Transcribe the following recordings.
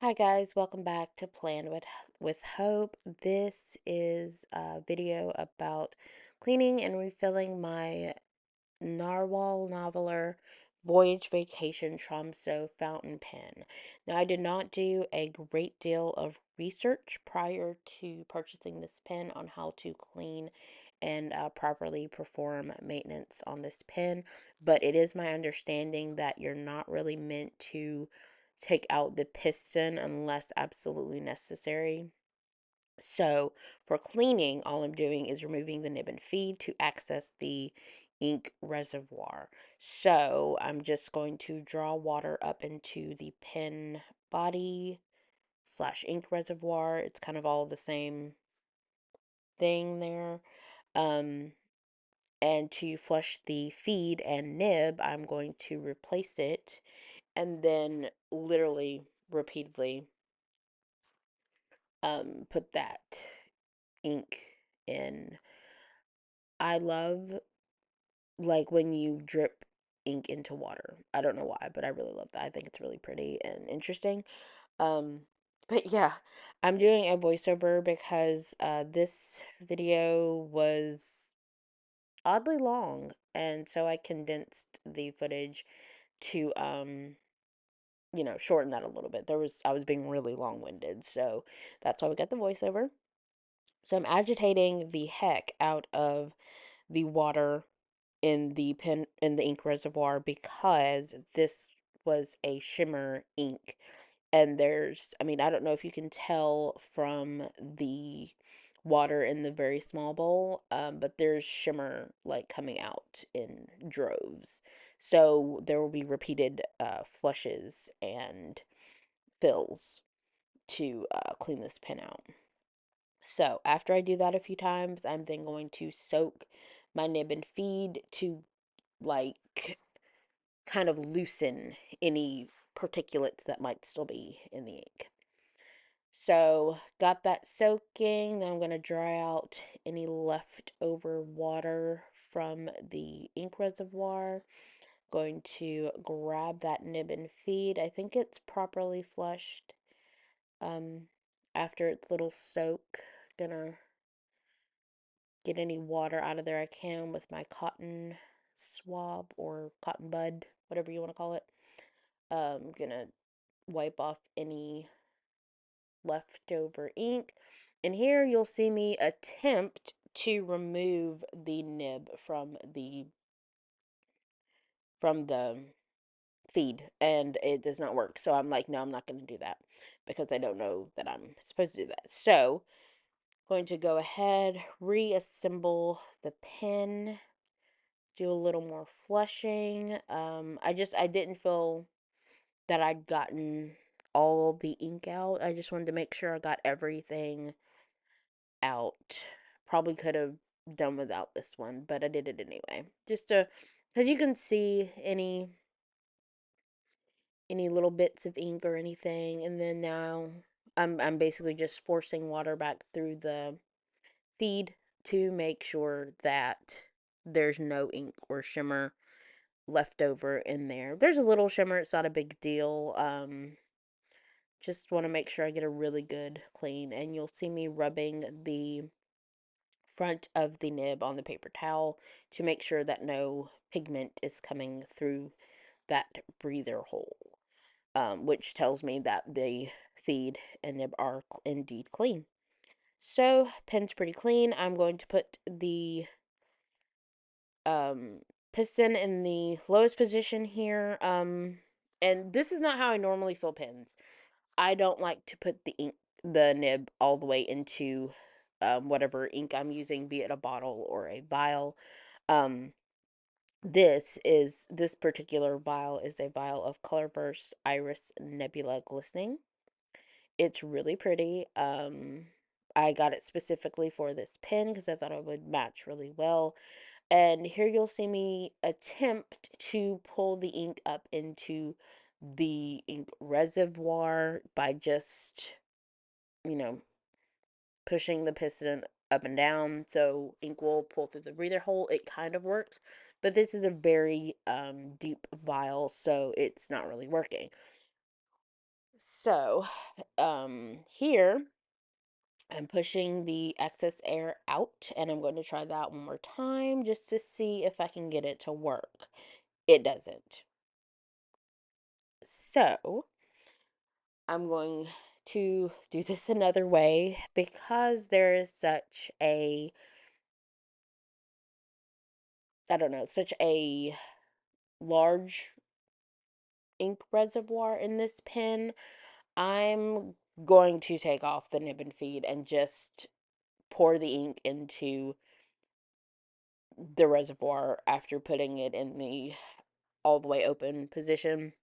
Hi guys, welcome back to Plan with Hope. This is a video about cleaning and refilling my Narwhal Noveler Voyage Vacation Tromso fountain pen. Now, I did not do a great deal of research prior to purchasing this pen on how to clean and properly perform maintenance on this pen, but it is my understanding that you're not really meant to take out the piston unless absolutely necessary. So for cleaning, all I'm doing is removing the nib and feed to access the ink reservoir. So I'm just going to draw water up into the pen body slash ink reservoir. It's kind of all the same thing there. Um, and to flush the feed and nib, I'm going to replace it and then literally repeatedly put that ink in. I love like when you drip ink into water. I don't know why, but I really love that. I think it's really pretty and interesting. Um, but yeah, I'm doing a voiceover because this video was oddly long, and so I condensed the footage to shorten that a little bit. I was being really long-winded, so that's why we got the voiceover. So I'm agitating the heck out of the water in the ink reservoir because this was a shimmer ink. And I don't know if you can tell from the water in the very small bowl, but there's shimmer like coming out in droves. So there will be repeated flushes and fills to clean this pen out. So after I do that a few times, I'm then going to soak my nib and feed to like kind of loosen any particulates that might still be in the ink. So got that soaking. Then I'm going to dry out any leftover water from the ink reservoir. Going to grab that nib and feed. I think it's properly flushed um, after its little soak. Gonna get any water out of there I can with my cotton swab or cotton bud, whatever you want to call it. Gonna wipe off any leftover ink. And here you'll see me attempt to remove the nib from the feed, and it does not work. So I'm like, no, I'm not going to do that because I don't know that I'm supposed to do that. So going to go ahead, reassemble the pen, do a little more flushing. I didn't feel that I'd gotten all the ink out. I just wanted to make sure I got everything out. Probably could have done without this one, but I did it anyway. Just to, because you can see any little bits of ink or anything, and then now I'm basically just forcing water back through the feed to make sure that there's no ink or shimmer left over in there. There's a little shimmer, it's not a big deal. Just want to make sure I get a really good clean, and you'll see me rubbing the front of the nib on the paper towel to make sure that no pigment is coming through that breather hole, which tells me that the feed and nib are indeed clean. So, pen's pretty clean. I'm going to put the um, piston in the lowest position here. And this is not how I normally fill pens. I don't like to put the nib all the way into whatever ink I'm using, be it a bottle or a vial. Um, this particular vial is a vial of Colorverse Iris Nebula Glistening. It's really pretty. I got it specifically for this pen because I thought it would match really well. And here you'll see me attempt to pull the ink up into the ink reservoir by just, you know, pushing the piston up and down so ink will pull through the breather hole. It kind of works, but this is a very deep vial, so it's not really working. So, here I'm pushing the excess air out, and I'm going to try that one more time just to see if I can get it to work. It doesn't. So, I'm going to do this another way because there is such a, I don't know, such a large ink reservoir in this pen. I'm going to take off the nib and feed and just pour the ink into the reservoir after putting it in the all the way open position.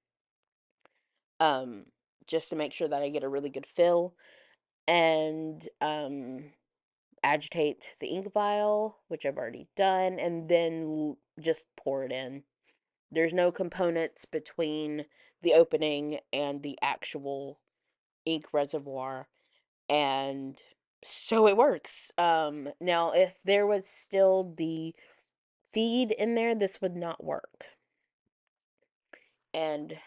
Um, just to make sure that I get a really good fill, and agitate the ink vial, which I've already done, and then just pour it in. There's no components between the opening and the actual ink reservoir, and so it works. Now if there was still the feed in there, this would not work. And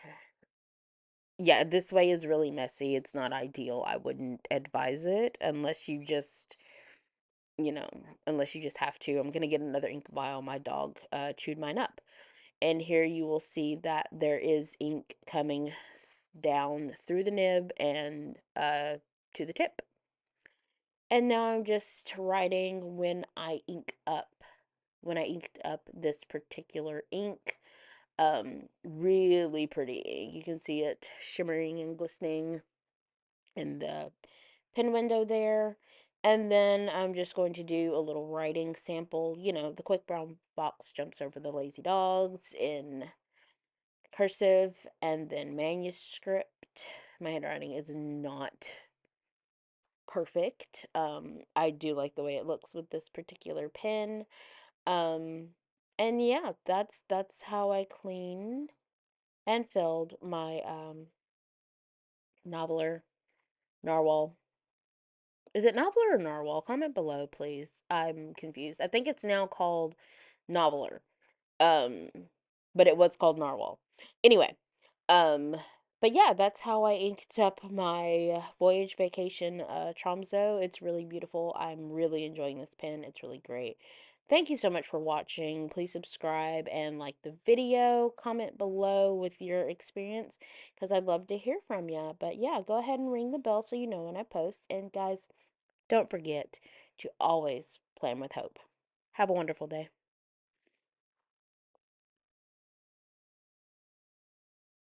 yeah, this way is really messy. It's not ideal. I wouldn't advise it unless you just, you know, unless you just have to. I'm gonna get another ink vial. My dog chewed mine up. And here you will see that there is ink coming down through the nib and to the tip. And now I'm just writing when I inked up this particular ink. Really pretty ink. You can see it shimmering and glistening in the pen window there. And then I'm just going to do a little writing sample. You know, the quick brown fox jumps over the lazy dogs in cursive and then manuscript. My handwriting is not perfect. I do like the way it looks with this particular pen. Um, and yeah, that's how I cleaned and filled my noveler narwhal. Is it noveler or narwhal? Comment below, please. I'm confused. I think it's now called noveler. Um, but it was called narwhal. Anyway, um, but yeah, that's how I inked up my voyage vacation Tromso. It's really beautiful. I'm really enjoying this pen. It's really great. Thank you so much for watching. Please subscribe and like the video. Comment below with your experience because I'd love to hear from you. But yeah, go ahead and ring the bell so you know when I post. And guys, don't forget to always plan with hope. Have a wonderful day.